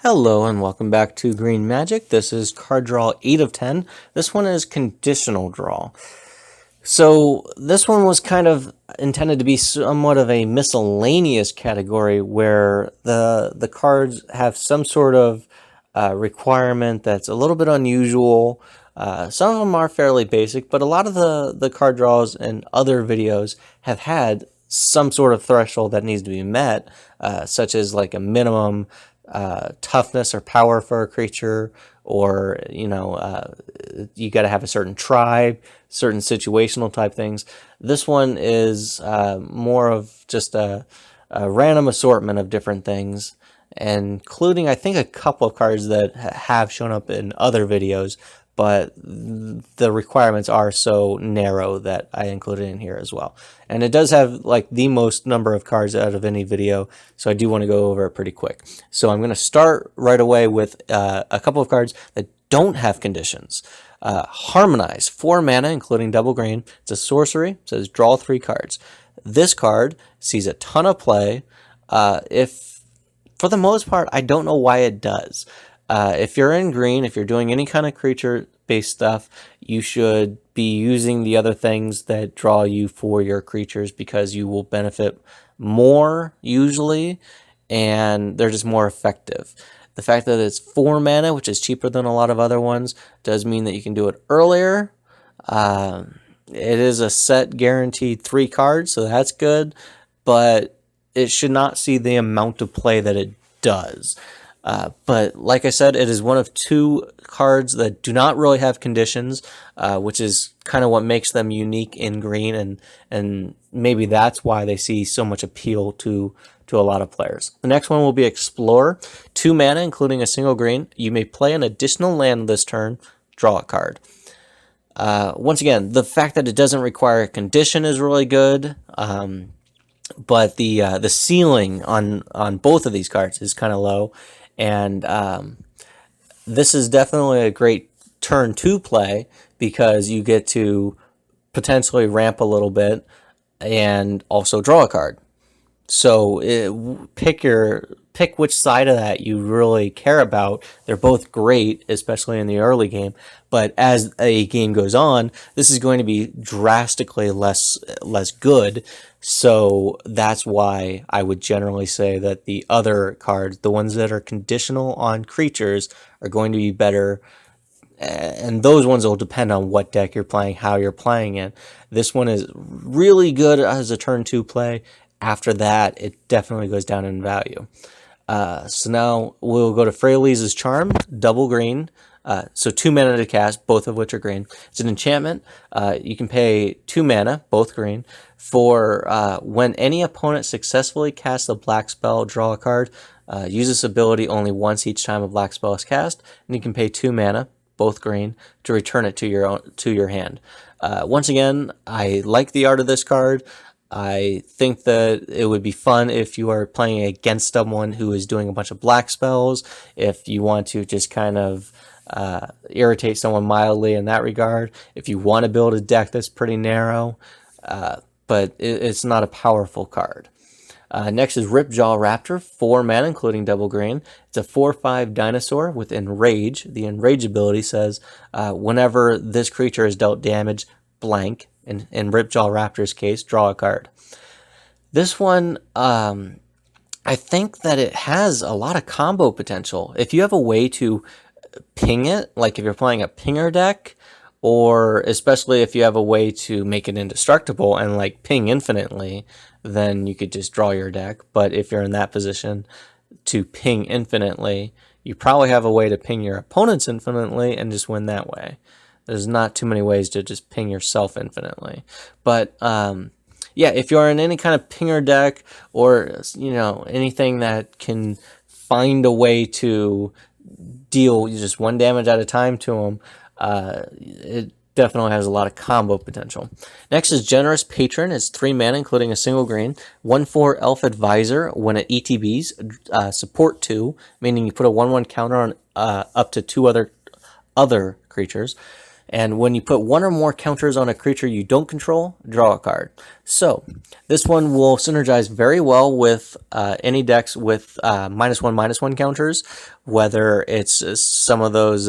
Hello and welcome back to Green Magic. This is card draw 8 of 10. This one is conditional draw. So this one was kind of intended to be somewhat of a miscellaneous category where the cards have some sort of requirement that's a little bit unusual. Some of them are fairly basic, but a lot of the card draws in other videos have had some sort of threshold that needs to be met, such as like a minimum toughness or power for a creature, or you got to have a certain tribe, certain situational type things. This one is more of just a random assortment of different things, including I think a couple of cards that have shown up in other videos, but the requirements are so narrow that I included in here as well. And it does have like the most number of cards out of any video, so I do want to go over it pretty quick. So I'm going to start right away with a couple of cards that don't have conditions. Harmonize, 4 mana, including double green. It's a sorcery. It says draw 3 cards. This card sees a ton of play. If for the most part, I don't know why it does. If you're in green, if you're doing any kind of creature-based stuff, you should be using the other things that draw you for your creatures because you will benefit more, usually, and they're just more effective. The fact that it's 4 mana, which is cheaper than a lot of other ones, does mean that you can do it earlier. It is a set guaranteed 3 cards, so that's good, but it should not see the amount of play that it does. But like I said, it is one of 2 cards that do not really have conditions, which is kind of what makes them unique in green, and maybe that's why they see so much appeal to a lot of players. The next one will be Explore, 2 mana, including a single green. You may play an additional land this turn, draw a card. Once again, the fact that it doesn't require a condition is really good, but the ceiling on both of these cards is kind of low. And this is definitely a great turn 2 play because you get to potentially ramp a little bit and also draw a card. So pick which side of that you really care about. They're both great, especially in the early game. But as a game goes on, this is going to be drastically less good. So that's why I would generally say that the other cards, the ones that are conditional on creatures, are going to be better. And those ones will depend on what deck you're playing, how you're playing it. This one is really good as a turn 2 play. After that, it definitely goes down in value. So now we'll go to Freyalise's Charm, double green. So 2 mana to cast, both of which are green. It's an enchantment. You can pay 2 mana, both green, for when any opponent successfully casts a black spell, draw a card. Use this ability only once each time a black spell is cast, and you can pay 2 mana, both green, to return it to your hand. Once again, I like the art of this card. I think that it would be fun if you are playing against someone who is doing a bunch of black spells, if you want to just kind of irritate someone mildly in that regard, if you want to build a deck that's pretty narrow, but it's not a powerful card. Next is Ripjaw Raptor, 4 mana, including double green. It's a 4/5 dinosaur with Enrage. The Enrage ability says whenever this creature is dealt damage, blank, in Ripjaw Raptor's case, draw a card. This one, I think that it has a lot of combo potential. If you have a way to ping it, like if you're playing a pinger deck, or especially if you have a way to make it indestructible and like ping infinitely, then you could just draw your deck. But if you're in that position to ping infinitely, you probably have a way to ping your opponents infinitely and just win that way. There's not too many ways to just ping yourself infinitely. But yeah, if you're in any kind of pinger deck, or anything that can find a way to deal just 1 damage at a time to them, it definitely has a lot of combo potential. Next is Generous Patron. It's 3 mana, including a single green. 1/4 Elf Advisor. When it ETBs, support 2, meaning you put a 1/1 counter on up to 2 other creatures. And when you put one or more counters on a creature you don't control, draw a card. So this one will synergize very well with any decks with -1/-1 counters, whether it's some of those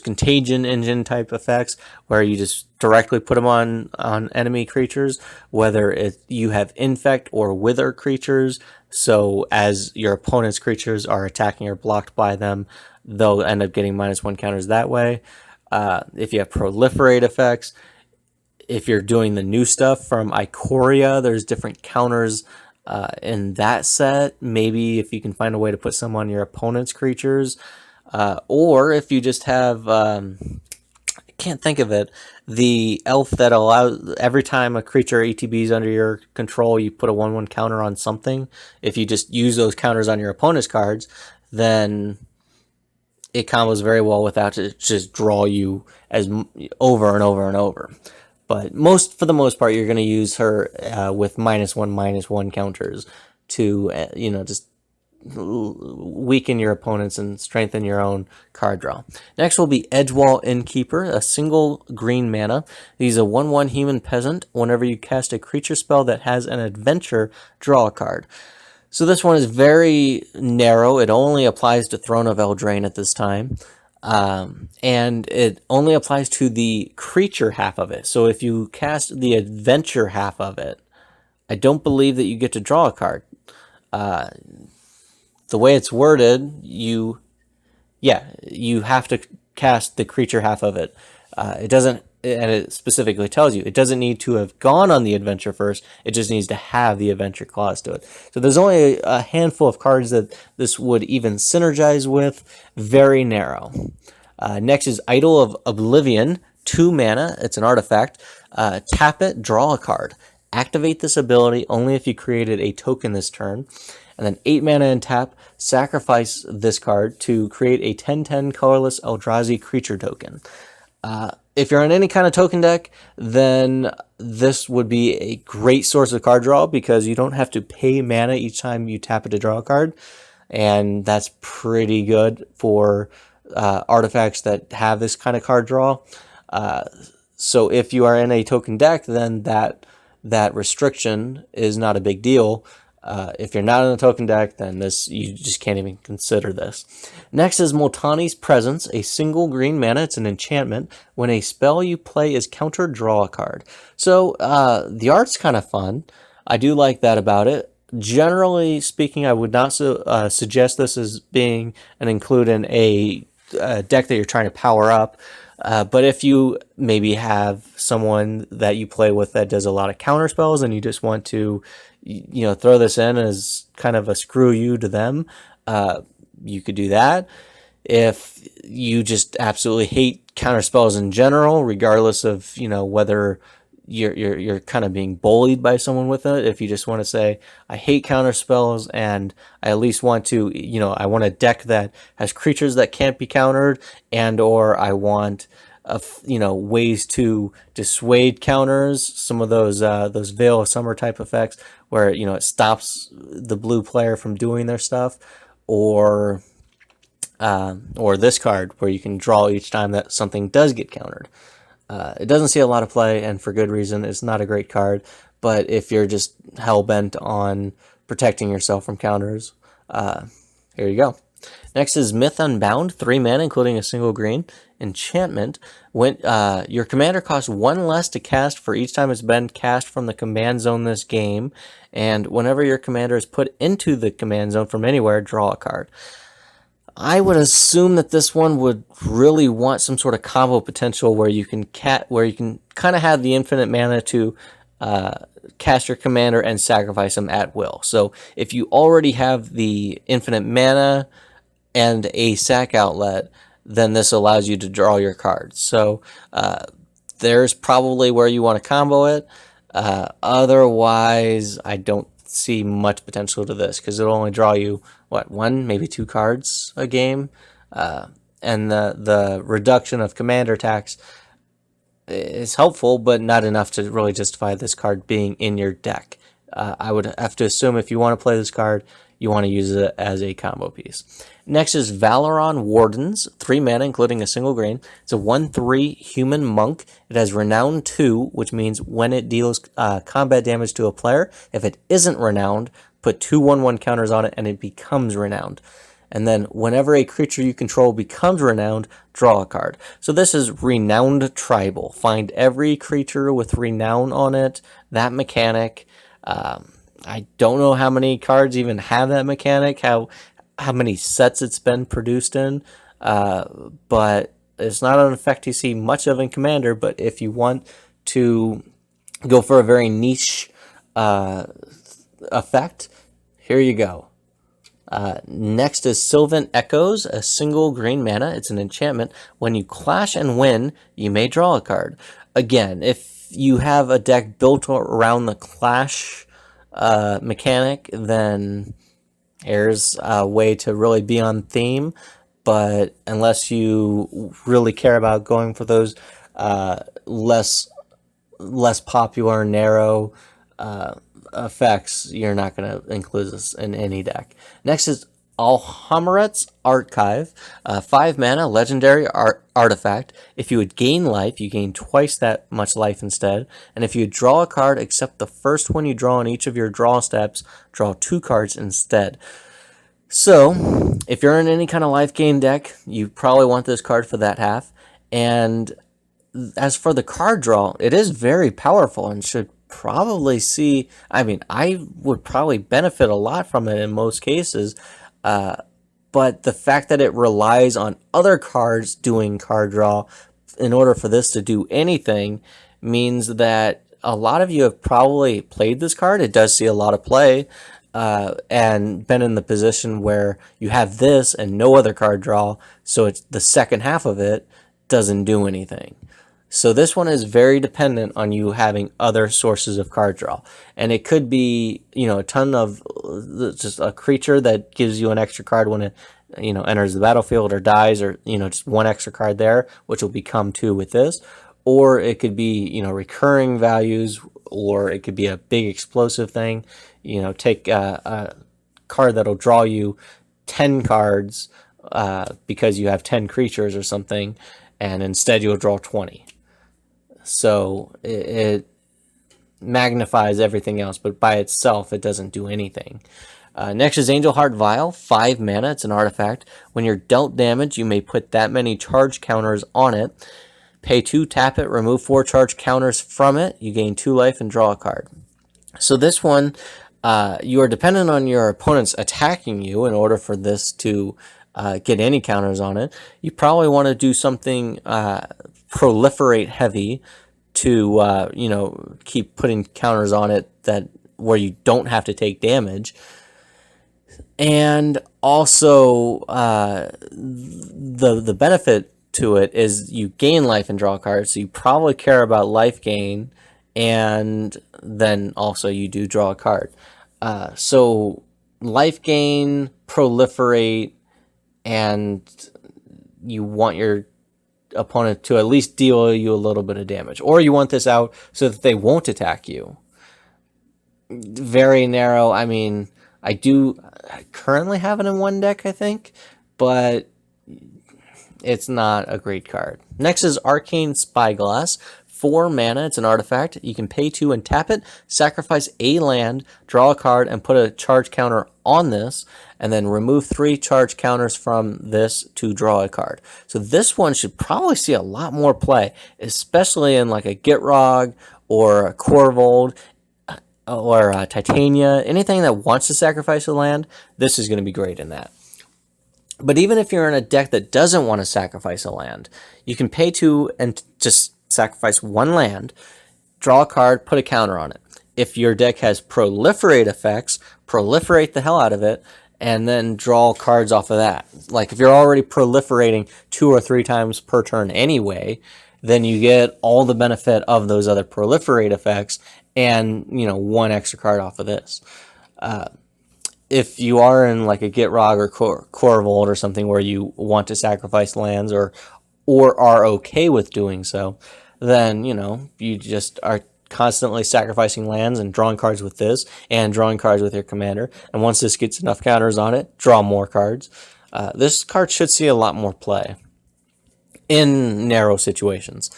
contagion engine type effects where you just directly put them on enemy creatures, whether you have infect or wither creatures, so as your opponent's creatures are attacking or blocked by them, they'll end up getting -1 counters that way. If you have proliferate effects, if you're doing the new stuff from Ikoria, there's different counters in that set. Maybe if you can find a way to put some on your opponent's creatures, or if you just have, I can't think of it, the elf that allows every time a creature ATBs under your control, you put a 1/1 counter on something. If you just use those counters on your opponent's cards, then it combos very well without it just draw you as over and over and over. But for the most part, you're going to use her with -1/-1 counters to just weaken your opponents and strengthen your own card draw. Next will be Edgewall Innkeeper, a single green mana. He's a 1/1 human peasant. Whenever you cast a creature spell that has an adventure, draw a card. So this one is very narrow. It only applies to Throne of Eldraine at this time. And it only applies to the creature half of it. So if you cast the adventure half of it, I don't believe that you get to draw a card. The way it's worded, you have to cast the creature half of it. It doesn't, and it specifically tells you, it doesn't need to have gone on the adventure first. It just needs to have the adventure clause to it. So there's only a handful of cards that this would even synergize with. Very narrow. Next is Idol of Oblivion, 2 mana. It's an artifact. Tap it, draw a card. Activate this ability only if you created a token this turn. And then 8 mana and tap, sacrifice this card to create a 10/10 colorless Eldrazi creature token. If you're on any kind of token deck, then this would be a great source of card draw because you don't have to pay mana each time you tap it to draw a card. And that's pretty good for artifacts that have this kind of card draw. So if you are in a token deck, then that restriction is not a big deal. If you're not in a token deck, then you just can't even consider this. Next is Multani's Presence, a single green mana. It's an enchantment. When a spell you play is countered, draw a card. So the art's kind of fun. I do like that about it. Generally speaking, I would not suggest this as being include in a deck that you're trying to power up. But if you maybe have someone that you play with that does a lot of counter spells and you just want to throw this in as kind of a screw you to them, you could do that. If you just absolutely hate counter spells in general, regardless of whether you're kind of being bullied by someone with it, if you just want to say, I hate counter spells and I at least want to, I want a deck that has creatures that can't be countered, and or I want ways to dissuade counters, some of those Veil of Summer type effects where it stops the blue player from doing their stuff, or this card where you can draw each time that something does get countered. It doesn't see a lot of play, and for good reason. It's not a great card, but if you're just hell-bent on protecting yourself from counters, here you go. Next is Myth Unbound, 3 mana, including a single green. Enchantment. When your commander costs 1 less to cast for each time it's been cast from the command zone this game, and whenever your commander is put into the command zone from anywhere, draw a card. I would assume that this one would really want some sort of combo potential where you can kind of have the infinite mana to cast your commander and sacrifice them at will. So if you already have the infinite mana and a sack outlet, then this allows you to draw your cards. So there's probably where you want to combo it. Otherwise, I don't see much potential to this because it'll only draw you 1, maybe 2 cards a game, and the reduction of commander attacks is helpful, but not enough to really justify this card being in your deck. I would have to assume if you want to play this card, you want to use it as a combo piece. Next is Valeron Wardens, 3 mana, including a single green. It's a 1/3 human monk. It has Renown 2, which means when it deals combat damage to a player, if it isn't renowned, put 2 1/1 counters on it and it becomes renowned. And then whenever a creature you control becomes renowned, draw a card. So this is Renowned Tribal. Find every creature with Renown on it, that mechanic. I don't know how many cards even have that mechanic, how many sets it's been produced in, but it's not an effect you see much of in Commander. But if you want to go for a very niche effect, here you go. Next is Sylvan Echoes, a single green mana. It's an enchantment. When you clash and win, you may draw a card. Again, if you have a deck built around the clash mechanic, then here's a way to really be on theme. But unless you really care about going for those less popular, narrow effects, you're not going to include this in any deck. Next is Alhammarret's Archive, 5 mana, legendary artifact. If you would gain life, you gain twice that much life instead. And if you draw a card except the first one you draw in each of your draw steps, draw 2 cards instead. So, if you're in any kind of life gain deck, you probably want this card for that half. And as for the card draw, it is very powerful and should probably see, I mean, I would probably benefit a lot from it in most cases, but the fact that it relies on other cards doing card draw in order for this to do anything means that a lot of you have probably played this card. It does see a lot of play, and been in the position where you have this and no other card draw, so it's the second half of it doesn't do anything. So this one is very dependent on you having other sources of card draw. And it could be, a ton of just a creature that gives you an extra card when it, enters the battlefield or dies, or, just one extra card there, which will become 2 with this. Or it could be, recurring values, or it could be a big explosive thing. Take a card that'll draw you 10 cards because you have 10 creatures or something, and instead you'll draw 20. So it magnifies everything else, but by itself it doesn't do anything. Next is Angelheart Vial, 5 mana. It's an artifact. When you're dealt damage, you may put that many charge counters on it. Pay 2, tap it, remove 4 charge counters from it. You gain 2 life and draw a card. So this one, you are dependent on your opponents attacking you in order for this to get any counters on it. You probably want to do something proliferate heavy to keep putting counters on it where you don't have to take damage. And also the benefit to it is you gain life and draw cards, so you probably care about life gain, and then also you do draw a card. So life gain, proliferate, and you want your opponent to at least deal you a little bit of damage, or you want this out so that they won't attack you. Very narrow. I mean, I do currently have it in one deck, I think, but it's not a great card. Next is Arcane Spyglass, 4 mana. It's an artifact. You can pay 2 and tap it, sacrifice a land, draw a card, and put a charge counter on this, and then remove 3 charge counters from this to draw a card. So this one should probably see a lot more play, especially in like a Gitrog or a Corvold or Titania. Anything that wants to sacrifice a land, this is going to be great in that. But even if you're in a deck that doesn't want to sacrifice a land, you can pay 2 and just sacrifice 1 land, draw a card, put a counter on it. If your deck has proliferate effects, proliferate the hell out of it, and then draw cards off of that. Like if you're already proliferating 2 or 3 times per turn anyway, then you get all the benefit of those other proliferate effects and, 1 extra card off of this. If you are in like a Gitrog or Corvold or something where you want to sacrifice lands or are okay with doing so, then, you just are constantly sacrificing lands and drawing cards with this, and drawing cards with your commander. And once this gets enough counters on it, draw more cards. This card should see a lot more play in narrow situations.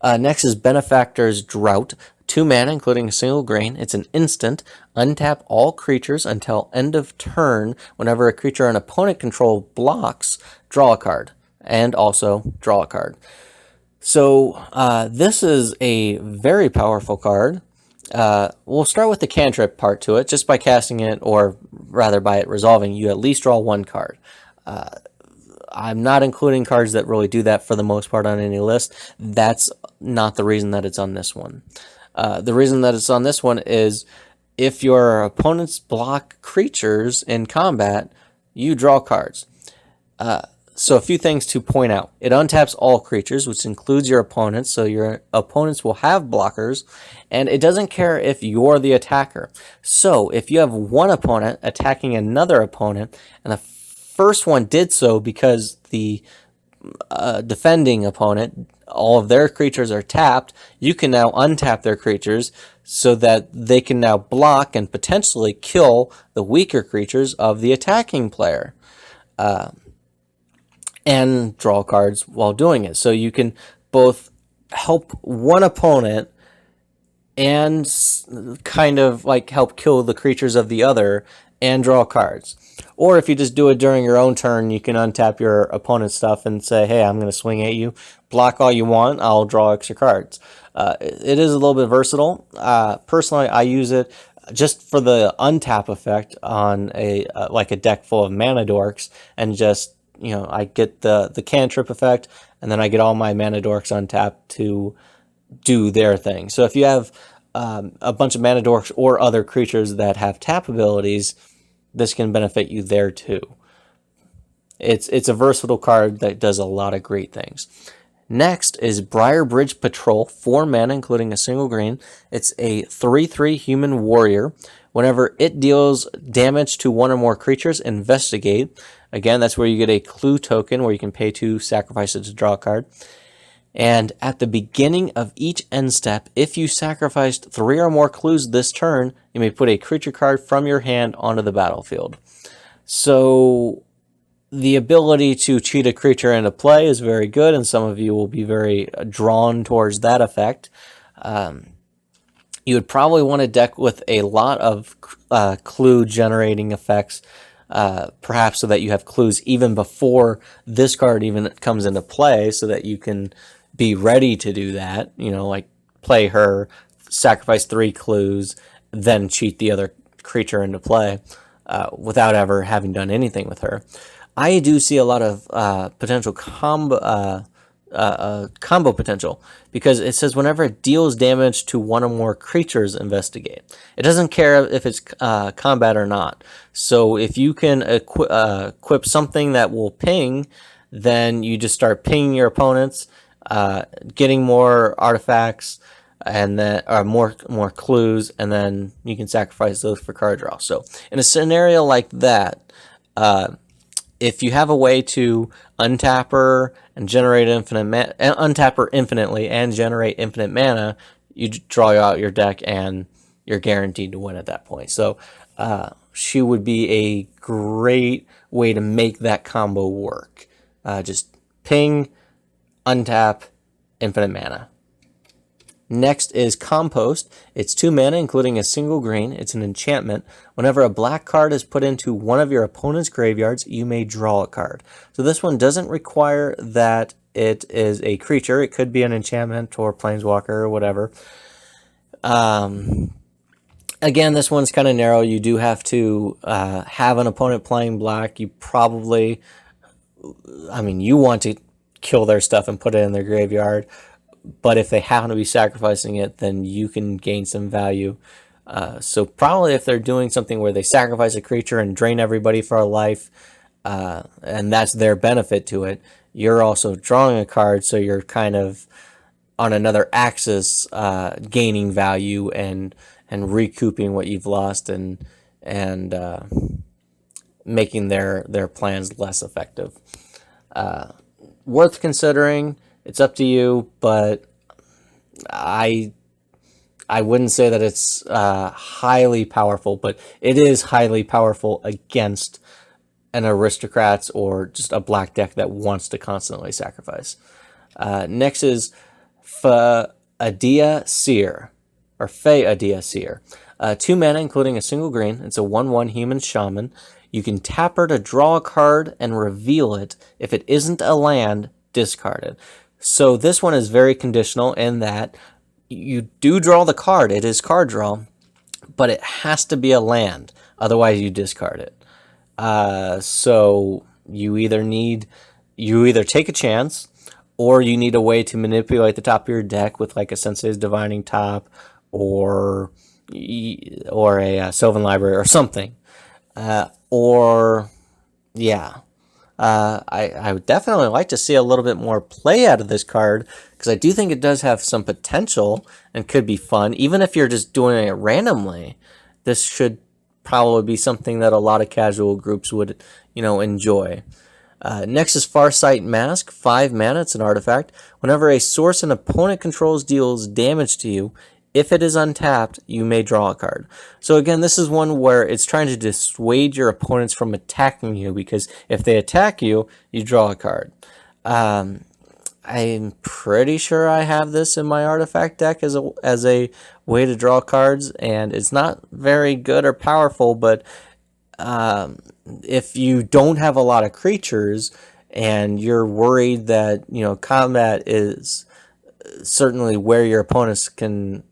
Next is Benefactor's Draught. 2 mana, including a single green. It's an instant. Untap all creatures until end of turn. Whenever a creature an opponent control blocks, draw a card. And also draw a card. So this is a very powerful card. We'll start with the cantrip part to it. Just by casting it, or rather by it resolving, you at least draw 1 card. I'm not including cards that really do that for the most part on any list. That's not the reason that it's on this one. The reason that it's on this one is if your opponents block creatures in combat, you draw cards. So a few things to point out. It untaps all creatures, which includes your opponents, so your opponents will have blockers, and it doesn't care if you're the attacker. So if you have one opponent attacking another opponent, and the first one did so because the defending opponent, all of their creatures are tapped, you can now untap their creatures so that they can now block and potentially kill the weaker creatures of the attacking player. And draw cards while doing it. So you can both help one opponent and kind of like help kill the creatures of the other and draw cards. Or if you just do it during your own turn, you can untap your opponent's stuff and say, hey, I'm going to swing at you. Block all you want. I'll draw extra cards. It is a little bit versatile. Personally, I use it just for the untap effect on a like a deck full of mana dorks, and just, you know, I get the cantrip effect, and then I get all my mana dorks untapped to do their thing. So if you have a bunch of mana dorks or other creatures that have tap abilities, this can benefit you there too. It's a versatile card that does a lot of great things. Next is Briarbridge Patrol, 4 mana, including a single green. It's a 3/3 human warrior. Whenever it deals damage to one or more creatures, investigate. Again, that's where you get a clue token where you can pay 2, sacrifice it to draw a card. And at the beginning of each end step, if you sacrificed 3 or more clues this turn, you may put a creature card from your hand onto the battlefield. So the ability to cheat a creature into play is very good, and some of you will be very drawn towards that effect. You would probably want a deck with a lot of clue generating effects, perhaps so that you have clues even before this card even comes into play, so that you can be ready to do that. You know, like play her, sacrifice 3 clues, then cheat the other creature into play without ever having done anything with her. I do see a lot of potential combo potential, because it says whenever it deals damage to one or more creatures, investigate. It doesn't care if it's combat or not. So if you can equip something that will ping, then you just start pinging your opponents, getting more artifacts, and then more clues, and then you can sacrifice those for card draw. So in a scenario like that, if you have a way to untap her and generate untap her infinitely and generate infinite mana, you draw out your deck and you're guaranteed to win at that point. So she would be a great way to make that combo work. Just ping, untap, infinite mana. Next is Compost. It's 2 mana, including a single green. It's an enchantment. Whenever a black card is put into one of your opponent's graveyards, you may draw a card. So this one doesn't require that it is a creature. It could be an enchantment or planeswalker or whatever. Again, this one's kind of narrow. You do have to have an opponent playing black. You probably, you want to kill their stuff and put it in their graveyard. But if they happen to be sacrificing it, then you can gain some value. So probably if they're doing something where they sacrifice a creature and drain everybody for a life, and that's their benefit to it, you're also drawing a card, so you're kind of on another axis, gaining value and recouping what you've lost, and making their plans less effective. Worth considering. It's up to you, but I I wouldn't say that it's highly powerful, but it is highly powerful against an aristocrats or just a black deck that wants to constantly sacrifice. Next is Fa'adia Seer, or Fa'adia Seer. 2 mana, including a single green. It's a 1/1 human shaman. You can tap her to draw a card and reveal it. If it isn't a land, discard it. So this one is very conditional in that you do draw the card. It is card draw, but it has to be a land. Otherwise, you discard it. So you either take a chance, or you need a way to manipulate the top of your deck with like a Sensei's Divining Top, or a Sylvan Library or something. I would definitely like to see a little bit more play out of this card, because I do think it does have some potential and could be fun. Even if you're just doing it randomly, this should probably be something that a lot of casual groups would, enjoy. Next is Farsight Mask, 5 mana. It's an artifact. Whenever a source an opponent controls deals damage to you, if it is untapped, you may draw a card. So again, this is one where it's trying to dissuade your opponents from attacking you, because if they attack you, you draw a card. I'm pretty sure I have this in my artifact deck as a way to draw cards, and it's not very good or powerful, but if you don't have a lot of creatures and you're worried that, combat is certainly where your opponents can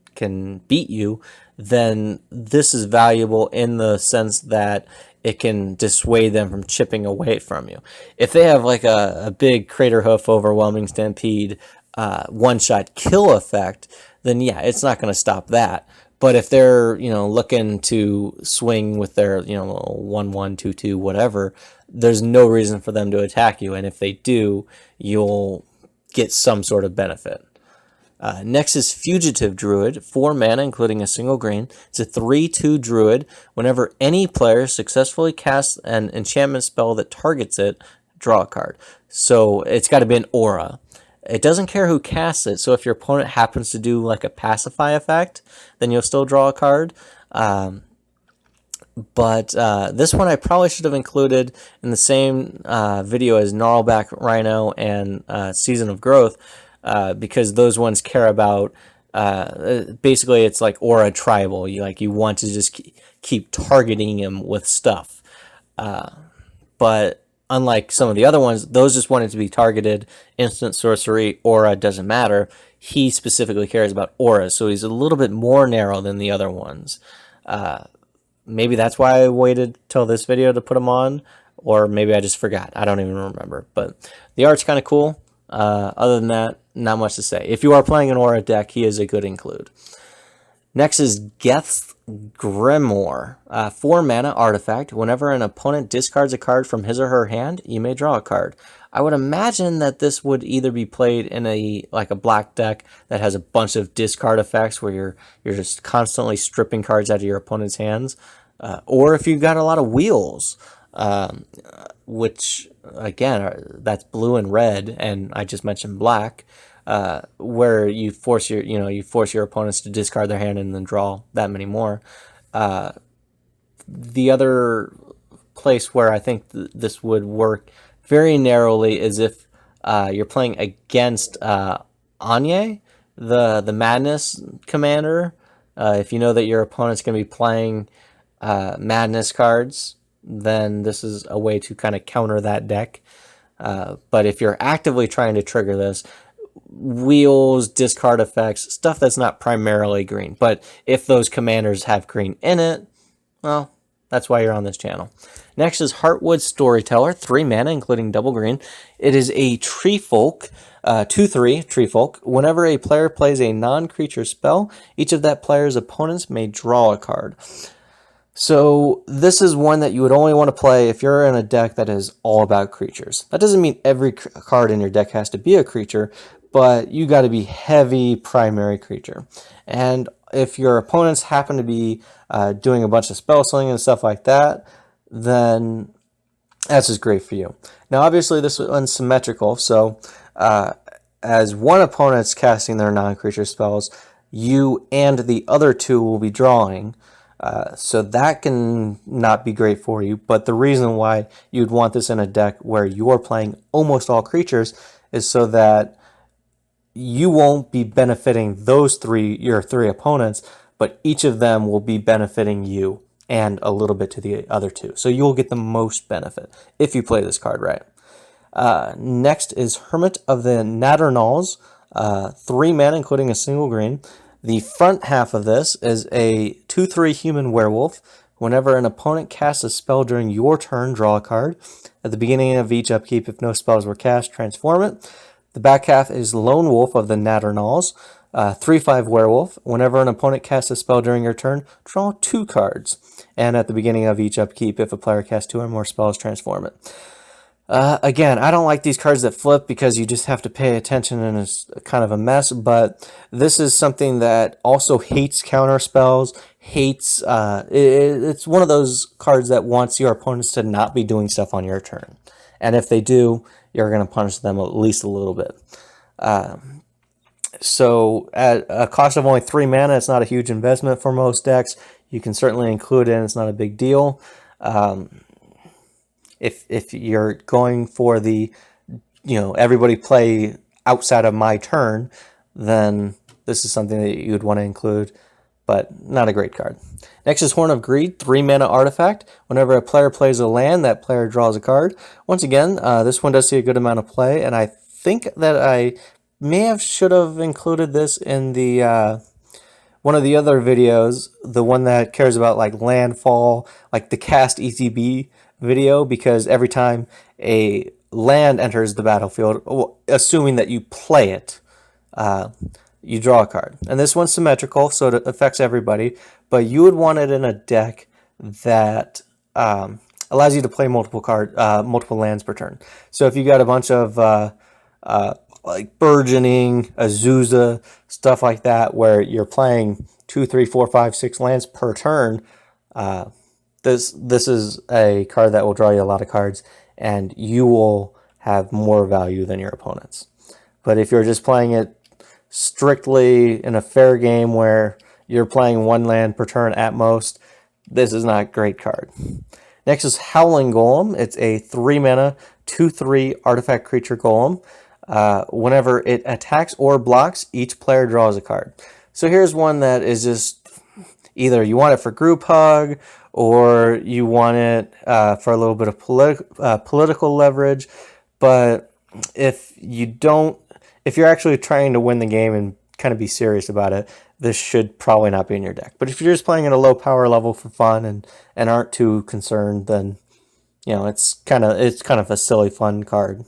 beat you, then this is valuable in the sense that it can dissuade them from chipping away from you. If they have like a big Crater Hoof, Overwhelming Stampede, one-shot kill effect, then yeah, it's not going to stop that. But if they're, looking to swing with their, 1/1, 2/2, whatever, there's no reason for them to attack you. And if they do, you'll get some sort of benefit. Next is Fugitive Druid, 4 mana, including a single green. It's a 3/2 Druid. Whenever any player successfully casts an enchantment spell that targets it, draw a card. So it's got to be an aura. It doesn't care who casts it, so if your opponent happens to do like a pacify effect, then you'll still draw a card. But this one I probably should have included in the same video as Gnarlback Rhino and Season of Growth, because those ones care about, basically it's like aura tribal. You want to just keep targeting him with stuff. But unlike some of the other ones, those just wanted to be targeted. Instant sorcery, aura, doesn't matter. He specifically cares about auras, so he's a little bit more narrow than the other ones. Maybe that's why I waited till this video to put him on, or maybe I just forgot. I don't even remember. But the art's kind of cool. Other than that, not much to say. If you are playing an aura deck, he is a good include. Next is Geth's Grimoire, 4 mana artifact. Whenever an opponent discards a card from his or her hand, you may draw a card. I would imagine that this would either be played in a black deck that has a bunch of discard effects where you're just constantly stripping cards out of your opponent's hands, or if you've got a lot of wheels, which again that's blue and red, and I just mentioned black. Where you force your opponents to discard their hand and then draw that many more. The other place where I think this would work very narrowly is if you're playing against Anye, the Madness commander. If you know that your opponent's going to be playing Madness cards, then this is a way to kind of counter that deck. But if you're actively trying to trigger this, wheels, discard effects, stuff that's not primarily green. But if those commanders have green in it, well, that's why you're on this channel. Next is Heartwood Storyteller, 3 mana, including double green. It is a tree folk, 2/3 tree folk. Whenever a player plays a non-creature spell, each of that player's opponents may draw a card. So this is one that you would only want to play if you're in a deck that is all about creatures. That doesn't mean every card in your deck has to be a creature, but you got to be heavy primary creature. And if your opponents happen to be doing a bunch of spell slinging and stuff like that, then that's just great for you. Now, obviously, this one's symmetrical, so as one opponent's casting their non-creature spells, you and the other two will be drawing. So that can not be great for you, but the reason why you'd want this in a deck where you're playing almost all creatures is so that you won't be benefiting your three opponents, but each of them will be benefiting you and a little bit to the other two. So you'll get the most benefit if you play this card right. Next is Hermit of the Natternals, 3 mana, including a single green. The front half of this is a 2/3 human werewolf. Whenever an opponent casts a spell during your turn, draw a card. At the beginning of each upkeep, if no spells were cast, transform it. The back half is Lone Wolf of the Natternals, 3/5 werewolf. Whenever an opponent casts a spell during your turn, draw 2 cards. And at the beginning of each upkeep, if a player casts 2 or more spells, transform it. Again, I don't like these cards that flip because you just have to pay attention and it's kind of a mess, but this is something that also hates counter spells, it's one of those cards that wants your opponents to not be doing stuff on your turn. And if they do, you're going to punish them at least a little bit. So at a cost of only 3 mana, it's not a huge investment for most decks. You can certainly include it and it's not a big deal. If you're going for the, everybody play outside of my turn, then this is something that you'd want to include, but not a great card. Next is Horn of Greed, 3 mana artifact. Whenever a player plays a land, that player draws a card. Once again, this one does see a good amount of play, and I think that I should have included this in the one of the other videos, the one that cares about like landfall, like the cast ETB video, because every time a land enters the battlefield, assuming that you play it, you draw a card. And this one's symmetrical, so it affects everybody, but you would want it in a deck that allows you to play multiple lands per turn. So if you got a bunch of like Burgeoning, Azusa, stuff like that, where you're playing 2, 3, 4, 5, 6 lands per turn, this is a card that will draw you a lot of cards, and you will have more value than your opponents. But if you're just playing it strictly in a fair game where you're playing 1 land per turn at most, this is not a great card. Next is Howling Golem. It's a 3 mana, 2/3 artifact creature golem. Whenever it attacks or blocks, each player draws a card. So here's one that is just either you want it for group hug or you want it for a little bit of political leverage. But if you're actually trying to win the game and kind of be serious about it, this should probably not be in your deck. But if you're just playing at a low power level for fun and aren't too concerned, then it's kind of a silly fun card.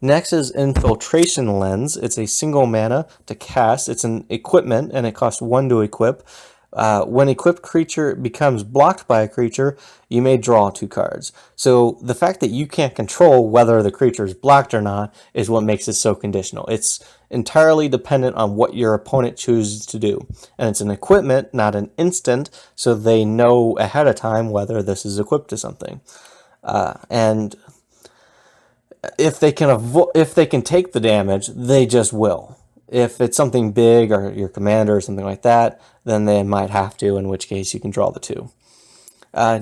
Next is Infiltration Lens. It's a single mana to cast. It's an equipment, and it costs 1 to equip. When equipped creature becomes blocked by a creature, you may draw 2 cards. So the fact that you can't control whether the creature is blocked or not is what makes it so conditional. It's entirely dependent on what your opponent chooses to do. And it's an equipment, not an instant, so they know ahead of time whether this is equipped to something. And if they can take the damage, they just will. If it's something big or your commander or something like that, then they might have to, in which case you can draw the 2.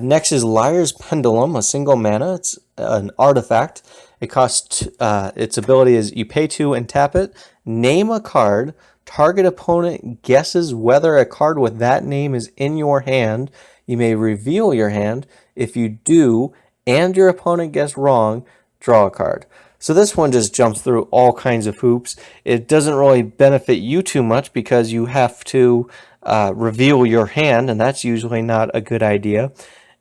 Next is Liar's Pendulum, a single mana. It's an artifact. It costs, its ability is you pay 2 and tap it, name a card, target opponent guesses whether a card with that name is in your hand. You may reveal your hand. If you do, and your opponent guessed wrong, draw a card. So this one just jumps through all kinds of hoops. It doesn't really benefit you too much because you have to reveal your hand, and that's usually not a good idea.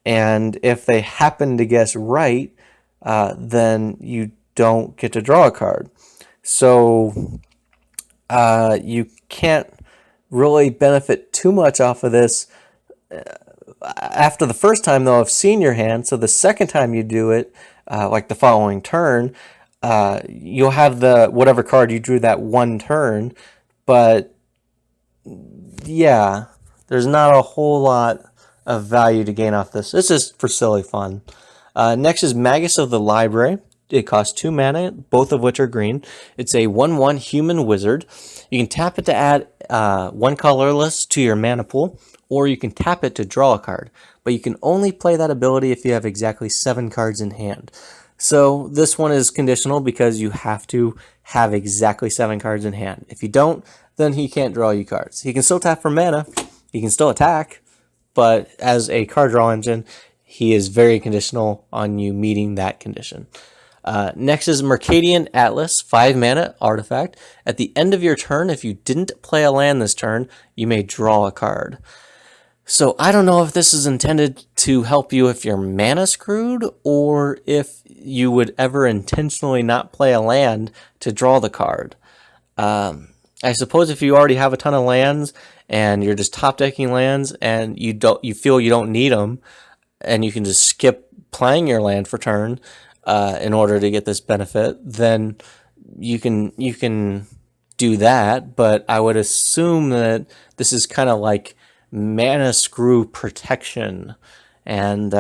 And if they happen to guess right, then you don't get to draw a card. So you can't really benefit too much off of this. After the first time, they'll have seen your hand, so the second time you do it, like the following turn, you'll have the whatever card you drew that one turn, but yeah, there's not a whole lot of value to gain off this. It's just for silly fun. Next is Magus of the Library, It costs 2 mana, both of which are green. It's a 1/1 human wizard. You can tap it to add 1 colorless to your mana pool, or you can tap it to draw a card. But you can only play that ability if you have exactly 7 cards in hand. So this one is conditional because you have to have exactly 7 cards in hand. If you don't, then he can't draw you cards. He can still tap for mana, he can still attack, but as a card draw engine, he is very conditional on you meeting that condition. Next is Mercadian Atlas, 5 mana artifact. At the end of your turn, if you didn't play a land this turn, you may draw a card. So I don't know if this is intended to help you if you're mana screwed, or if you would ever intentionally not play a land to draw the card. I suppose if you already have a ton of lands and you're just top decking lands and you feel you don't need them, and you can just skip playing your land for turn in order to get this benefit, then you can do that. But I would assume that this is kind of like mana screw protection, and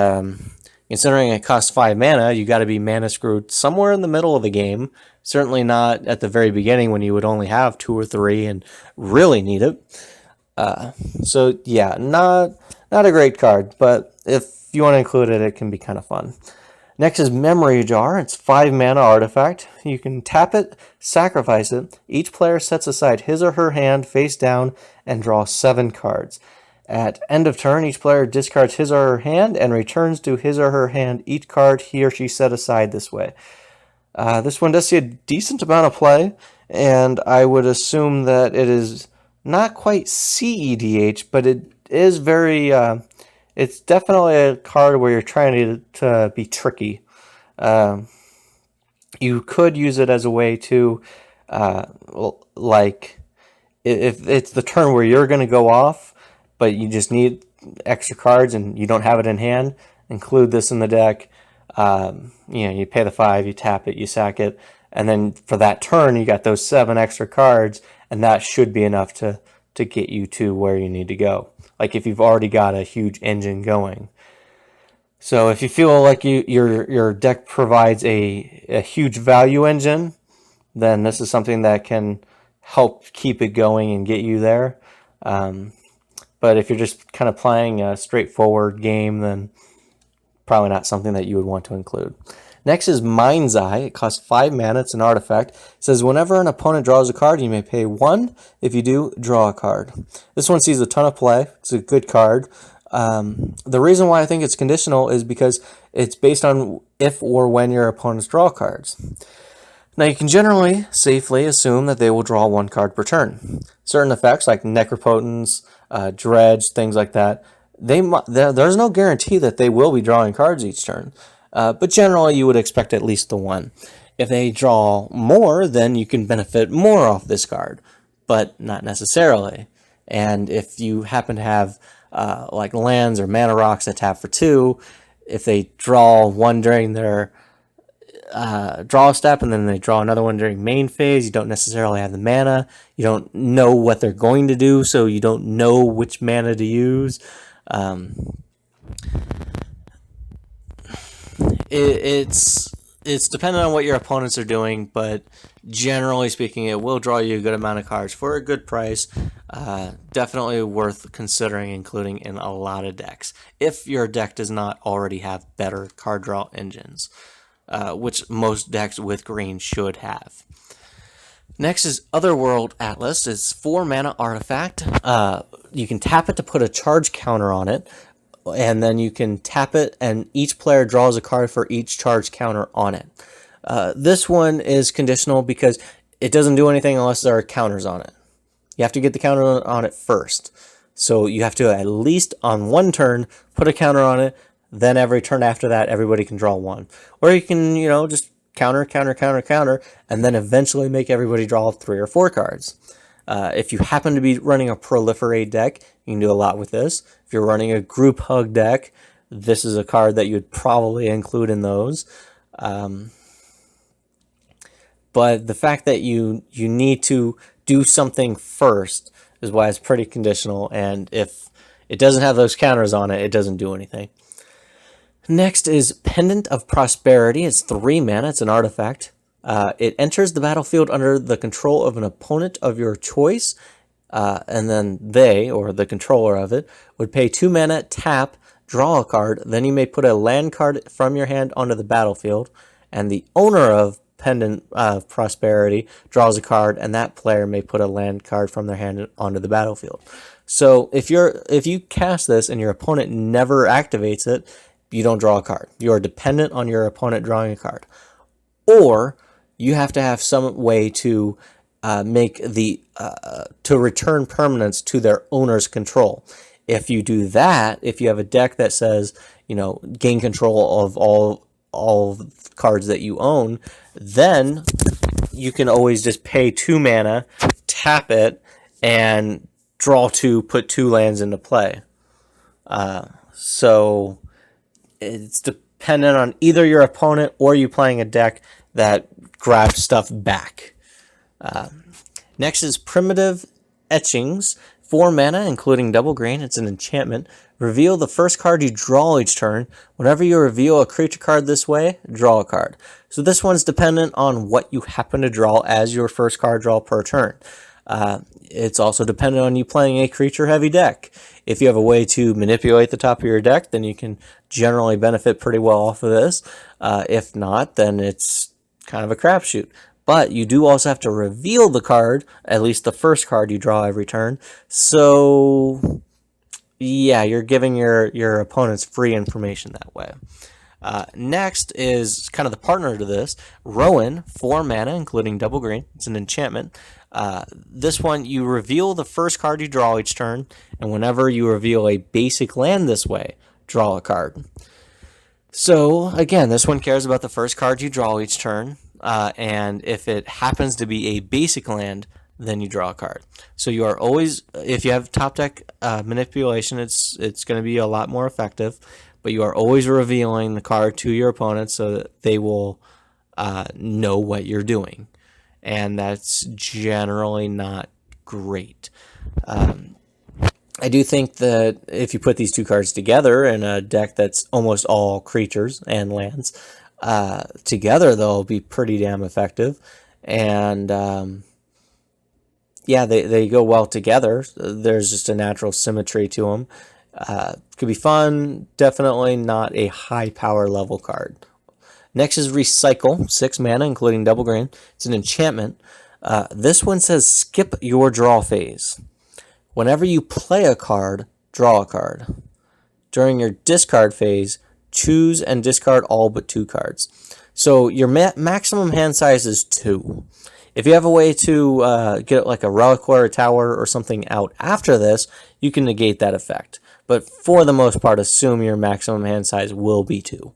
considering it costs 5 mana, you got to be mana screwed somewhere in the middle of the game. Certainly not at the very beginning when you would only have 2 or 3 and really need it. So yeah, not a great card, but if you want to include it, it can be kind of fun. Next is Memory Jar. It's 5 mana artifact. You can tap it, sacrifice it. Each player sets aside his or her hand face down and draw 7 cards. At end of turn, each player discards his or her hand and returns to his or her hand each card he or she set aside this way. This one does see a decent amount of play, and I would assume that it is not quite CEDH, but it is very... it's definitely a card where you're trying to be tricky. You could use it as a way to, like, if it's the turn where you're going to go off, but you just need extra cards and you don't have it in hand, include this in the deck. You pay the 5, you tap it, you sack it, and then for that turn, you got those 7 extra cards, and that should be enough to get you to where you need to go. Like if you've already got a huge engine going. So if you feel like your deck provides a huge value engine, then this is something that can help keep it going and get you there. But if you're just kind of playing a straightforward game, then probably not something that you would want to include. Next is Mind's Eye. It costs 5 mana. It's an artifact. It says whenever an opponent draws a card, you may pay 1. If you do, draw a card. This one sees a ton of play. It's a good card. The reason why I think it's conditional is because it's based on if or when your opponents draw cards. Now you can generally safely assume that they will draw 1 card per turn. Certain effects like Necropotence, Dredge, things like that, there's no guarantee that they will be drawing cards each turn. But generally you would expect at least the 1. If they draw more, then you can benefit more off this card, but not necessarily. And if you happen to have like lands or mana rocks that tap for 2, if they draw 1 during their draw step and then they draw another one during main phase, you don't necessarily have the mana. You don't know what they're going to do, so you don't know which mana to use. It's dependent on what your opponents are doing, but generally speaking, it will draw you a good amount of cards for a good price. Definitely worth considering including in a lot of decks, if your deck does not already have better card draw engines, which most decks with green should have. Next is Otherworld Atlas. It's 4 mana artifact. You can tap it to put a charge counter on it, and then you can tap it and each player draws a card for each charge counter on it. This one is conditional because it doesn't do anything unless there are counters on it. You have to get the counter on it first. So you have to at least on one turn put a counter on it, then every turn after that everybody can draw 1. Or you can, just counter, and then eventually make everybody draw 3 or 4 cards. If you happen to be running a proliferate deck, you can do a lot with this. If you're running a group hug deck, this is a card that you'd probably include in those. But the fact that you need to do something first is why it's pretty conditional, and if it doesn't have those counters on it, it doesn't do anything. Next is Pendant of Prosperity. It's 3 mana. It's an artifact. It enters the battlefield under the control of an opponent of your choice, and then they, or the controller of it, would pay 2 mana, tap, draw a card. Then you may put a land card from your hand onto the battlefield, and the owner of Pendant of Prosperity draws a card, and that player may put a land card from their hand onto the battlefield. So if you cast this and your opponent never activates it, you don't draw a card. You are dependent on your opponent drawing a card. Or you have to have some way to make the to return permanents to their owner's control. If you do that, if you have a deck that says, gain control of all cards that you own, then you can always just pay 2 mana, tap it, and draw 2, put 2 lands into play. So it's dependent on either your opponent or you playing a deck that grabs stuff back. Next is Primitive Etchings. 4 mana, including double green. It's an enchantment. Reveal the first card you draw each turn. Whenever you reveal a creature card this way, draw a card. So this one's dependent on what you happen to draw as your first card draw per turn. It's also dependent on you playing a creature-heavy deck. If you have a way to manipulate the top of your deck, then you can generally benefit pretty well off of this. If not, then it's kind of a crapshoot. But you do also have to reveal the card, at least the first card you draw every turn. So, yeah, you're giving your opponents free information that way. Next is kind of the partner to this, Rowan, 4 mana, including double green. It's an enchantment. This one, you reveal the first card you draw each turn, and whenever you reveal a basic land this way, draw a card. So, again, this one cares about the first card you draw each turn. And if it happens to be a basic land, then you draw a card. So you are always, if you have top deck manipulation, it's going to be a lot more effective, but you are always revealing the card to your opponent so that they will know what you're doing. And that's generally not great. I do think that if you put these 2 cards together in a deck that's almost all creatures and lands, together they'll be pretty damn effective, and yeah, they go well together. There's just a natural symmetry to them. Could be fun. Definitely not a high power level card. Next is Recycle, 6 mana, including double green. It's an enchantment. This one says skip your draw phase. Whenever you play a card, draw a card. During your discard phase, choose and discard all but 2 cards. So your maximum hand size is 2. If you have a way to get like a Reliquary Tower or something out after this, you can negate that effect. But for the most part, assume your maximum hand size will be 2.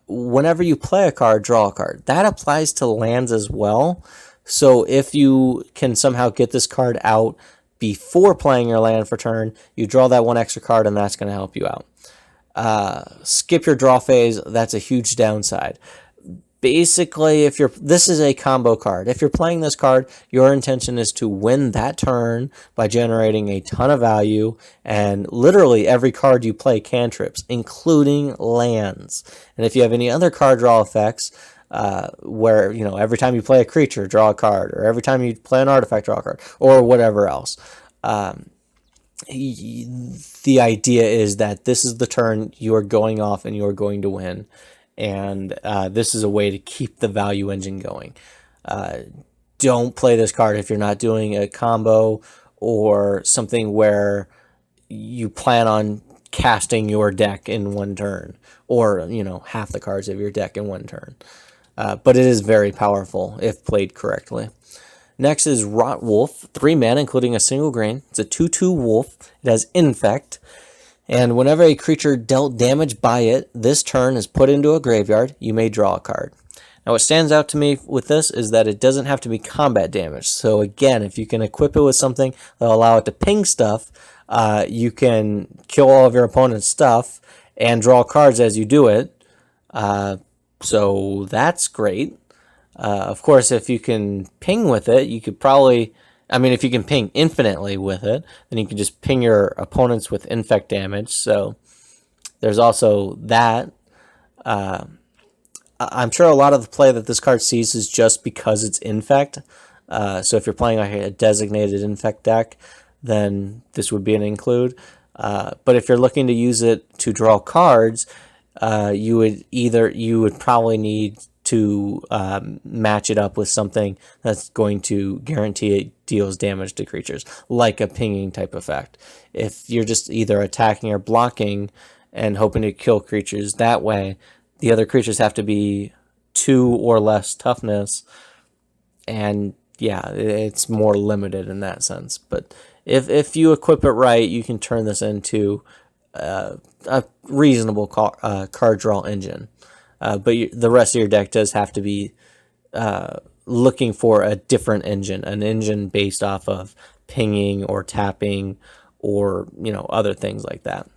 Whenever you play a card, draw a card. That applies to lands as well. So if you can somehow get this card out before playing your land for turn, you draw that 1 extra card, and that's going to help you out. Skip your draw phase. That's a huge downside. Basically, this is a combo card. If you're playing this card, your intention is to win that turn by generating a ton of value, and literally every card you play cantrips, including lands. And if you have any other card draw effects, where every time you play a creature, draw a card, or every time you play an artifact, draw a card, or whatever else. The idea is that this is the turn you are going off and you are going to win, and this is a way to keep the value engine going. Don't play this card if you're not doing a combo or something where you plan on casting your deck in 1 turn, or half the cards of your deck in 1 turn. But it is very powerful if played correctly. Next is Rot Wolf, 3 mana, including a single green. It's a 2/2 wolf. It has Infect. And whenever a creature dealt damage by it, this turn is put into a graveyard, you may draw a card. Now what stands out to me with this is that it doesn't have to be combat damage. So again, if you can equip it with something that'll allow it to ping stuff, you can kill all of your opponent's stuff and draw cards as you do it. So that's great. Of course, if you can ping with it, you could probably, if you can ping infinitely with it, then you can just ping your opponents with infect damage. So There's also that. I'm sure a lot of the play that this card sees is just because it's Infect. So if you're playing like a designated Infect deck, then this would be an include. But if you're looking to use it to draw cards, you would probably need to match it up with something that's going to guarantee it deals damage to creatures, like a pinging type effect. If you're just either attacking or blocking and hoping to kill creatures that way, the other creatures have to be 2 or less toughness, and yeah, it's more limited in that sense. But if you equip it right, you can turn this into a reasonable card draw engine. But the rest of your deck does have to be looking for a different engine, an engine based off of pinging or tapping or other things like that.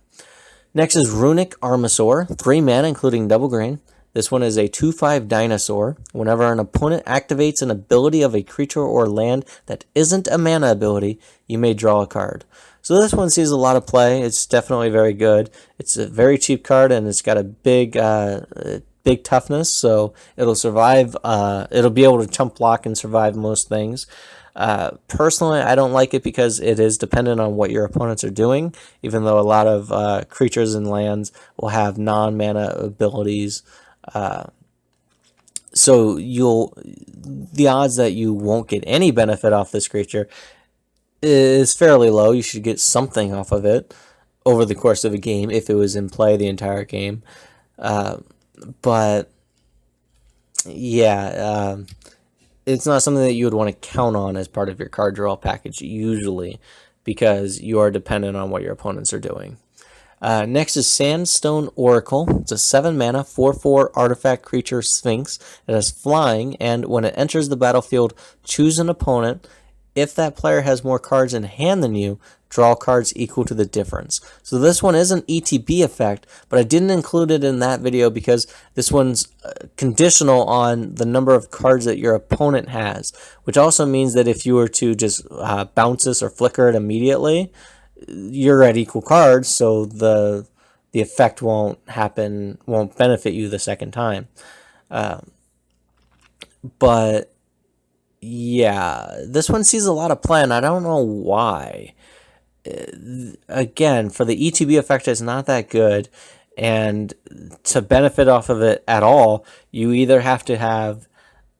Next is Runic Armasaur, 3 mana including double green. This one is a 2/5 dinosaur. Whenever an opponent activates an ability of a creature or land that isn't a mana ability, you may draw a card. So this one sees a lot of play. It's definitely very good. It's a very cheap card, and it's got a big toughness, so it'll survive. It'll be able to chump block and survive most things. Personally, I don't like it because it is dependent on what your opponents are doing, even though a lot of creatures and lands will have non-mana abilities. So the odds that you won't get any benefit off this creature is fairly low. You should get something off of it over the course of a game if it was in play the entire game. But yeah, it's not something that you would want to count on as part of your card draw package usually, because you are dependent on what your opponents are doing. Next is Sandstone Oracle. It's a 7 mana 4/4 artifact creature Sphinx. It has flying, and when it enters the battlefield, choose an opponent. If that player has more cards in hand than you, draw cards equal to the difference. So this one is an ETB effect, but I didn't include it in that video because this one's conditional on the number of cards that your opponent has, which also means that if you were to just bounce this or flicker it immediately, you're at equal cards, so the effect won't benefit you the second time. But yeah, this one sees a lot of play, and I don't know why. Again, for the ETB effect, it's not that good, and to benefit off of it at all, you either have to have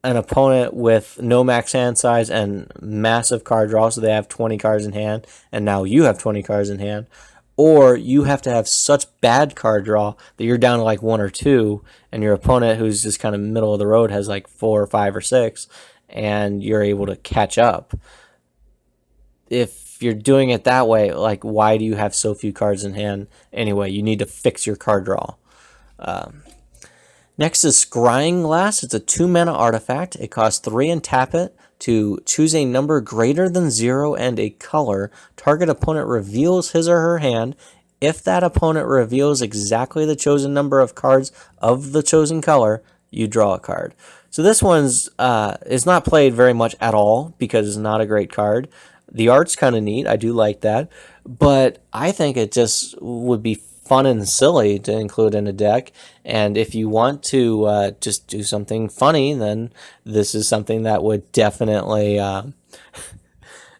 an opponent with no max hand size and massive card draw, so they have 20 cards in hand, and now you have 20 cards in hand, or you have to have such bad card draw that you're down to like 1 or 2, and your opponent, who's just kind of middle of the road, has like 4 or 5 or 6, and you're able to catch up. If you're doing it that way, like, why do you have so few cards in hand anyway? You need to fix your card draw. Next is Scrying Glass. It's a 2 mana artifact. It costs 3 and tap it to choose a number greater than 0 and a color. Target opponent reveals his or her hand. If that opponent reveals exactly the chosen number of cards of the chosen color, you draw a card. So this one's is not played very much at all because it's not a great card. The art's kind of neat. I do like that. But I think it just would be fun and silly to include in a deck. And if you want to just do something funny, then this is something that would definitely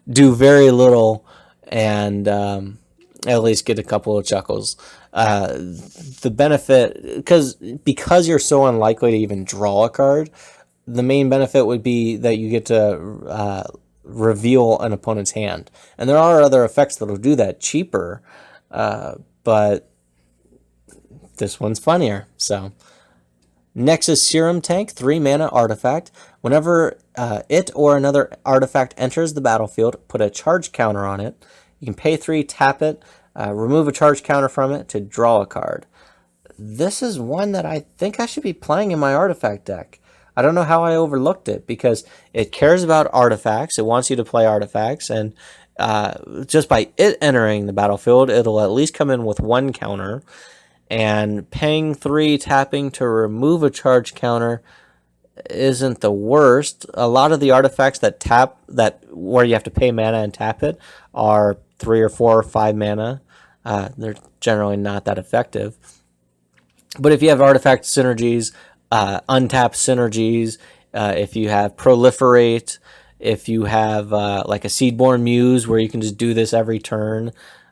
do very little and at least get a couple of chuckles. The benefit, because you're so unlikely to even draw a card, the main benefit would be that you get to reveal an opponent's hand. And there are other effects that will do that cheaper, but this one's funnier. So next is Serum Tank, 3 mana artifact. Whenever it or another artifact enters the battlefield, put a charge counter on it. You can pay 3, tap it, remove a charge counter from it to draw a card. This is one that I think I should be playing in my artifact deck. I don't know how I overlooked it, because it cares about artifacts. It wants you to play artifacts, and just by it entering the battlefield, it'll at least come in with 1 counter. And paying 3, tapping to remove a charge counter isn't the worst. A lot of the artifacts that where you have to pay mana and tap it are 3 or 4 or 5 mana. They're generally not that effective. But if you have artifact synergies, untapped synergies, if you have proliferate, if you have like a Seedborn Muse where you can just do this every turn,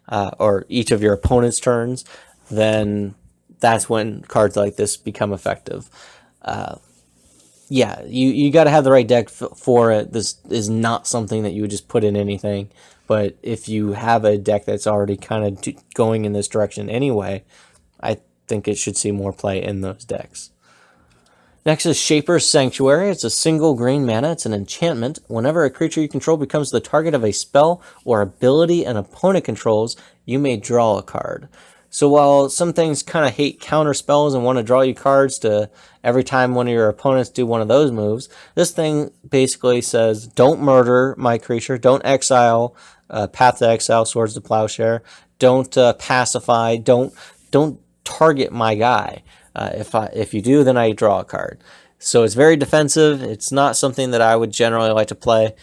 or each of your opponent's turns, then that's when cards like this become effective. Yeah, you got to have the right deck for it. This is not something that you would just put in anything. But if you have a deck that's already kind of going in this direction anyway, I think it should see more play in those decks. Next is Shaper's Sanctuary. It's a single green mana. It's an enchantment. Whenever a creature you control becomes the target of a spell or ability an opponent controls, you may draw a card. So while some things kind of hate counter spells and want to draw you cards to every time one of your opponents do one of those moves, this thing basically says, don't murder my creature, don't exile, Path to Exile, Swords to Plowshare, don't pacify, don't target my guy. If you do, then I draw a card. So it's very defensive. It's not something that I would generally like to play.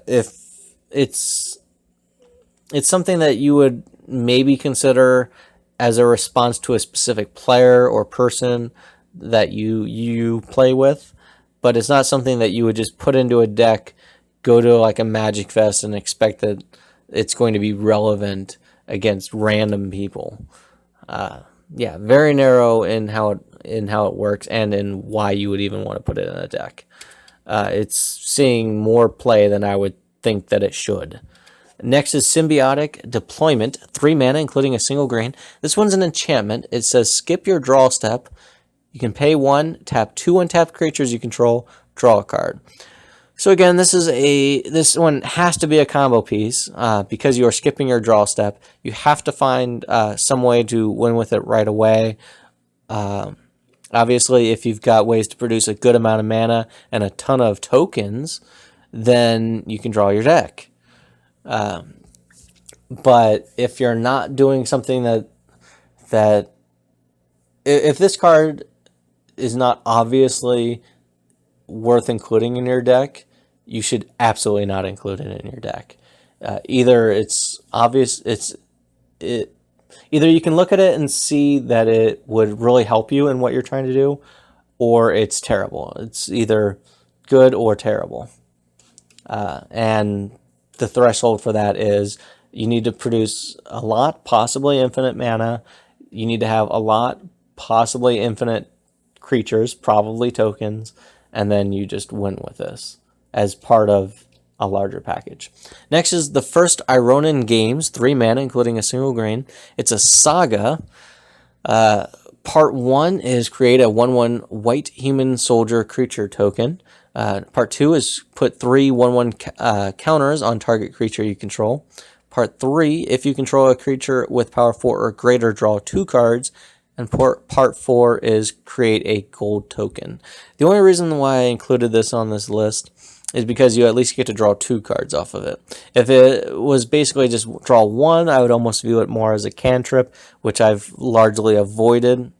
If it's something that you would maybe consider as a response to a specific player or person that you play with, but it's not something that you would just put into a deck, go to like a Magic Fest and expect that it's going to be relevant against random people. Yeah, very narrow in how it works and in why you would even want to put it in a deck. It's seeing more play than I would think that it should. Next is Symbiotic Deployment, 3 mana, including a single green. This one's an enchantment. It says skip your draw step. You can pay 1, tap 2 untapped creatures you control, draw a card. So again, this one has to be a combo piece because you are skipping your draw step. You have to find some way to win with it right away. Obviously, if you've got ways to produce a good amount of mana and a ton of tokens, then you can draw your deck. But if you're not doing something that if this card is not obviously worth including in your deck, you should absolutely not include it in your deck. Either it's obvious, either you can look at it and see that it would really help you in what you're trying to do, or it's terrible. It's either good or terrible. And the threshold for that is you need to produce a lot, possibly infinite mana. You need to have a lot, possibly infinite creatures, probably tokens, and then you just win with this as part of a larger package. Next is the first Ironin Games, 3 mana, including a single green. It's a saga. Part 1 is create a 1/1 white human soldier creature token. Part 2 is put 3 1/1 counters on target creature you control. Part 3, if you control a creature with power 4 or greater, draw 2 cards. And part 4 is create a gold token. The only reason why I included this on this list is because you at least get to draw 2 cards off of it. If it was basically just draw 1, I would almost view it more as a cantrip, which I've largely avoided.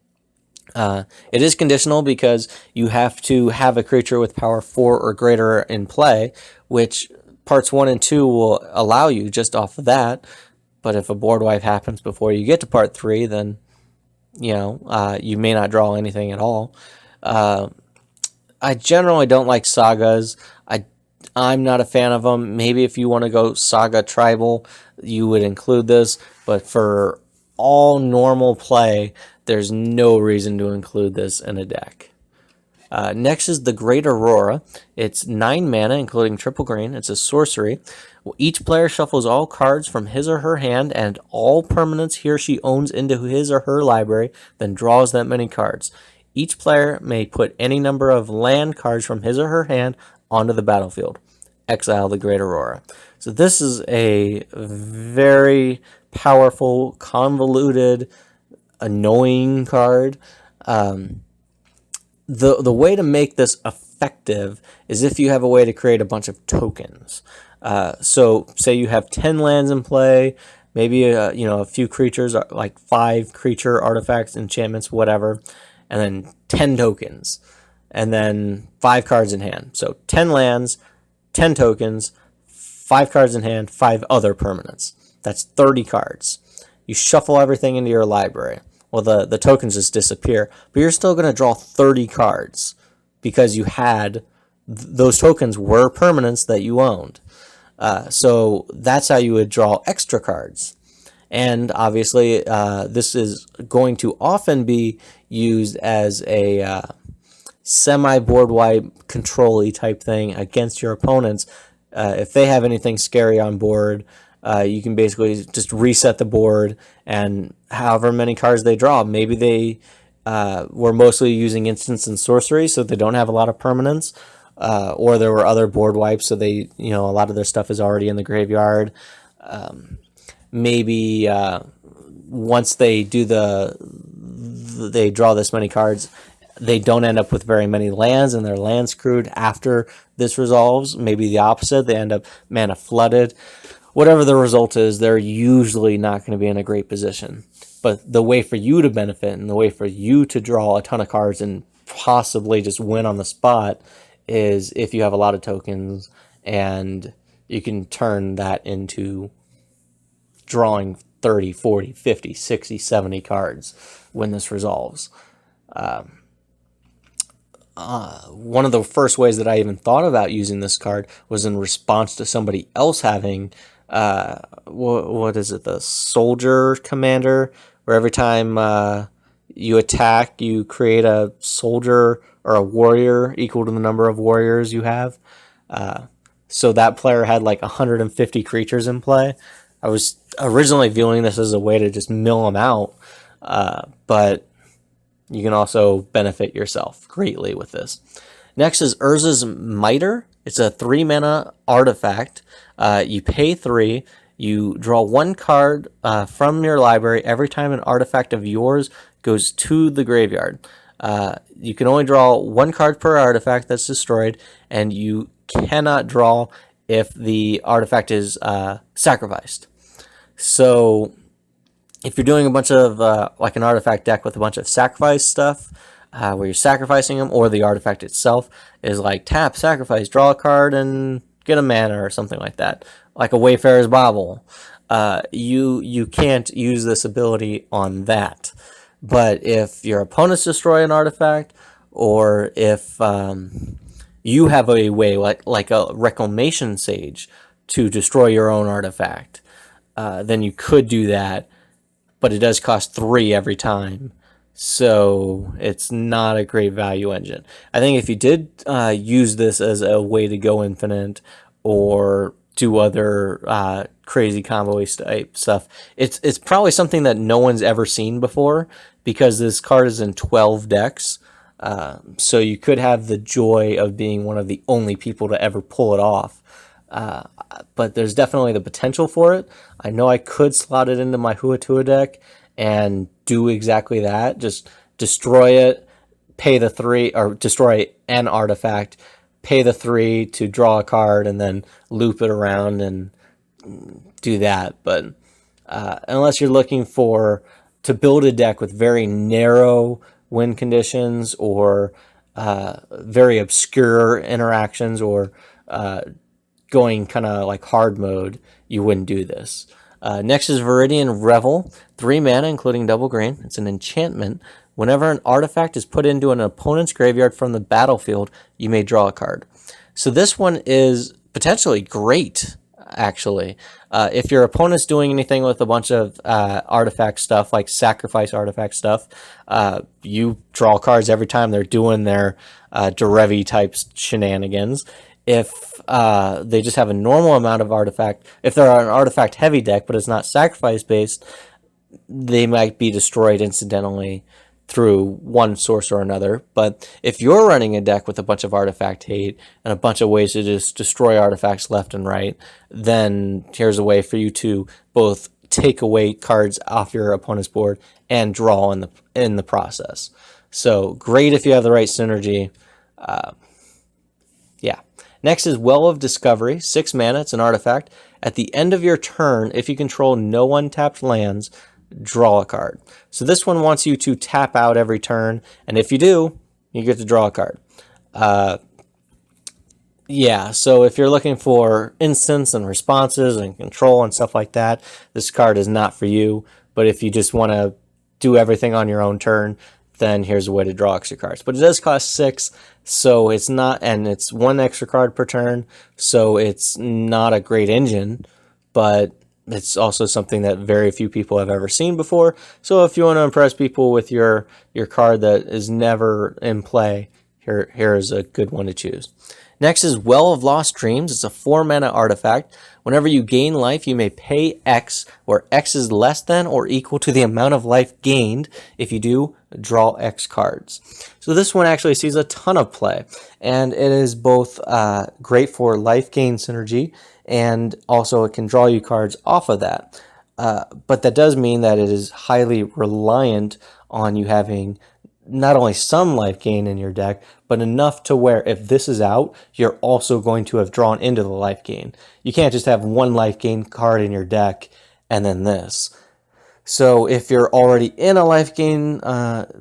It is conditional because you have to have a creature with power 4 or greater in play, which parts 1 and 2 will allow you just off of that. But if a board wipe happens before you get to part 3, then you may not draw anything at all. I generally don't like sagas. I'm not a fan of them. Maybe if you want to go saga tribal, you would include this. But for all normal play, there's no reason to include this in a deck. Next is the Great Aurora. It's 9 mana, including triple green. It's a sorcery. Each player shuffles all cards from his or her hand and all permanents he or she owns into his or her library, then draws that many cards. Each player may put any number of land cards from his or her hand onto the battlefield. Exile the Great Aurora. So this is a very powerful, convoluted, annoying card. The way to make this effective is if you have a way to create a bunch of tokens. So say you have 10 lands in play, maybe a few creatures, like 5 creature artifacts, enchantments, whatever, and then 10 tokens, and then 5 cards in hand. So 10 lands, 10 tokens, 5 cards in hand, 5 other permanents. That's 30 cards. you shuffle everything into your library. Well, the tokens just disappear, but you're still going to draw 30 cards because you had those tokens were permanents that you owned. So that's how you would draw extra cards. And obviously, this is going to often be used as a semi-board wipe control-y type thing against your opponents. If they have anything scary on board, you can basically just reset the board, and however many cards they draw, maybe they were mostly using instants and sorcery, so they don't have a lot of permanents, or there were other board wipes, so they, a lot of their stuff is already in the graveyard. Maybe once they do they draw this many cards, they don't end up with very many lands, and they're land screwed after this resolves. Maybe the opposite, they end up mana flooded. Whatever the result is, they're usually not going to be in a great position. But the way for you to benefit and the way for you to draw a ton of cards and possibly just win on the spot is if you have a lot of tokens and you can turn that into drawing 30, 40, 50, 60, 70 cards when this resolves. One of the first ways that I even thought about using this card was in response to somebody else having what is it, the soldier commander, where every time you attack, you create a soldier or a warrior equal to the number of warriors you have. So that player had like 150 creatures in play. I was originally viewing this as a way to just mill them out, but you can also benefit yourself greatly with this. Next is Urza's Miter. It's a 3-mana artifact. You pay 3. You draw 1 card from your library every time an artifact of yours goes to the graveyard. You can only draw 1 card per artifact that's destroyed, and you cannot draw if the artifact is sacrificed. So if you're doing a bunch of like an artifact deck with a bunch of sacrifice stuff, where you're sacrificing them, or the artifact itself is like tap, sacrifice, draw a card, and get a mana or something like that, like a Wayfarer's Bauble, you can't use this ability on that. But if your opponents destroy an artifact, or if you have a way like a Reclamation Sage to destroy your own artifact, then you could do that, but it does cost 3 every time. So it's not a great value engine. I think if you did use this as a way to go infinite or do other crazy combo type stuff, it's probably something that no one's ever seen before, because this card is in 12 decks. So you could have the joy of being one of the only people to ever pull it off. But there's definitely the potential for it. I know I could slot it into my Huatua deck and do exactly that. Just destroy it, pay the 3, or destroy an artifact, pay the 3 to draw a card, and then loop it around and do that. But unless you're looking to build a deck with very narrow win conditions, or very obscure interactions, or going kind of like hard mode, you wouldn't do this. Next is Viridian Revel, 3 mana, including double green. It's an enchantment. Whenever an artifact is put into an opponent's graveyard from the battlefield, you may draw a card. So this one is potentially great, actually. If your opponent's doing anything with a bunch of artifact stuff, like sacrifice artifact stuff, you draw cards every time they're doing their Derevi type shenanigans. If they just have a normal amount of artifact, if they're an artifact heavy deck but it's not sacrifice based, they might be destroyed incidentally through one source or another. But if you're running a deck with a bunch of artifact hate and a bunch of ways to just destroy artifacts left and right, then here's a way for you to both take away cards off your opponent's board and draw in the process. So great if you have the right synergy. Yeah. Next is Well of Discovery, 6 mana, it's an artifact. At the end of your turn, if you control no untapped lands, draw a card. So this one wants you to tap out every turn, and if you do, you get to draw a card. Yeah, so if you're looking for instants and responses and control and stuff like that, this card is not for you. But if you just want to do everything on your own turn, then here's a way to draw extra cards. But it does cost 6, so it's not, and it's 1 extra card per turn, so it's not a great engine, but it's also something that very few people have ever seen before. So if you want to impress people with your card that is never in play, here is a good one to choose. Next is Well of Lost Dreams. It's a 4-mana artifact. Whenever you gain life, you may pay X, where X is less than or equal to the amount of life gained. If you do, draw X cards. So this one actually sees a ton of play, and it is both great for life gain synergy, and also it can draw you cards off of that. But that does mean that it is highly reliant on you having not only some life gain in your deck, but enough to where if this is out, you're also going to have drawn into the life gain. You can't just have 1 life gain card in your deck and then this. So if you're already in a life gain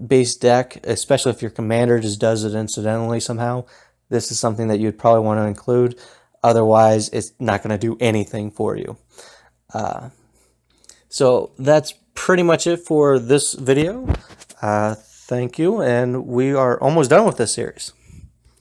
based deck, especially if your commander just does it incidentally somehow, this is something that you'd probably want to include. Otherwise, it's not going to do anything for you. So that's pretty much it for this video. Thank you, and we are almost done with this series.